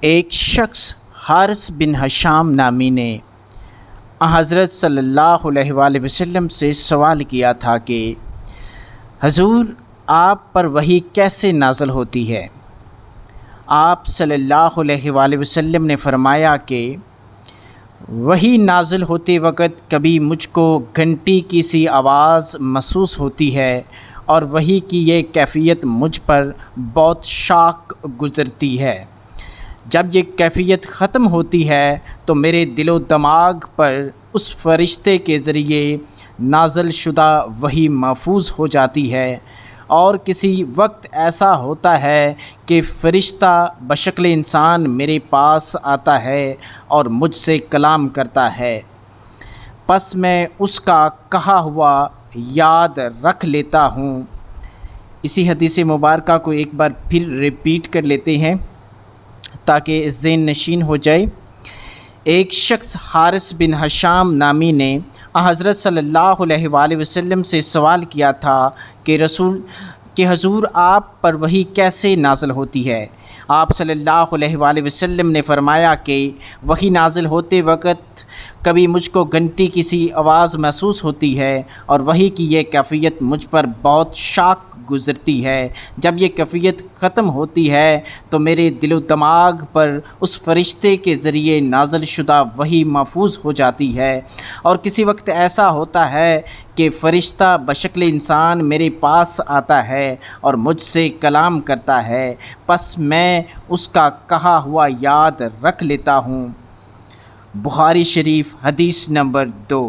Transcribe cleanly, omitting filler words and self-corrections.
ایک شخص حارث بن ہشام نامی نے حضرت صلی اللہ علیہ وآلہ وسلم سے سوال کیا تھا کہ حضور آپ پر وحی کیسے نازل ہوتی ہے؟ آپ صلی اللہ علیہ وآلہ وسلم نے فرمایا کہ وحی نازل ہوتے وقت کبھی مجھ کو گھنٹی کی سی آواز محسوس ہوتی ہے اور وحی کی یہ کیفیت مجھ پر بہت شاق گزرتی ہے۔ جب یہ کیفیت ختم ہوتی ہے تو میرے دل و دماغ پر اس فرشتے کے ذریعے نازل شدہ وحی محفوظ ہو جاتی ہے، اور کسی وقت ایسا ہوتا ہے کہ فرشتہ بشکل انسان میرے پاس آتا ہے اور مجھ سے کلام کرتا ہے، پس میں اس کا کہا ہوا یاد رکھ لیتا ہوں۔ اسی حدیث مبارکہ کو ایک بار پھر ریپیٹ کر لیتے ہیں تاکہ ذہن نشین ہو جائے۔ ایک شخص حارث بن ہشام نامی نے حضرت صلی اللہ علیہ وآلہ وسلم سے سوال کیا تھا کہ حضور آپ پر وحی کیسے نازل ہوتی ہے؟ آپ صلی اللہ علیہ وآلہ وسلم نے فرمایا کہ وحی نازل ہوتے وقت کبھی مجھ کو گھنٹی کی سی آواز محسوس ہوتی ہے اور وحی کی یہ کیفیت مجھ پر بہت شاق گزرتی ہے۔ جب یہ کیفیت ختم ہوتی ہے تو میرے دل و دماغ پر اس فرشتے کے ذریعے نازل شدہ وحی محفوظ ہو جاتی ہے، اور کسی وقت ایسا ہوتا ہے کہ فرشتہ بشکل انسان میرے پاس آتا ہے اور مجھ سے کلام کرتا ہے، پس میں اس کا کہا ہوا یاد رکھ لیتا ہوں۔ بخاری شریف حدیث نمبر 2۔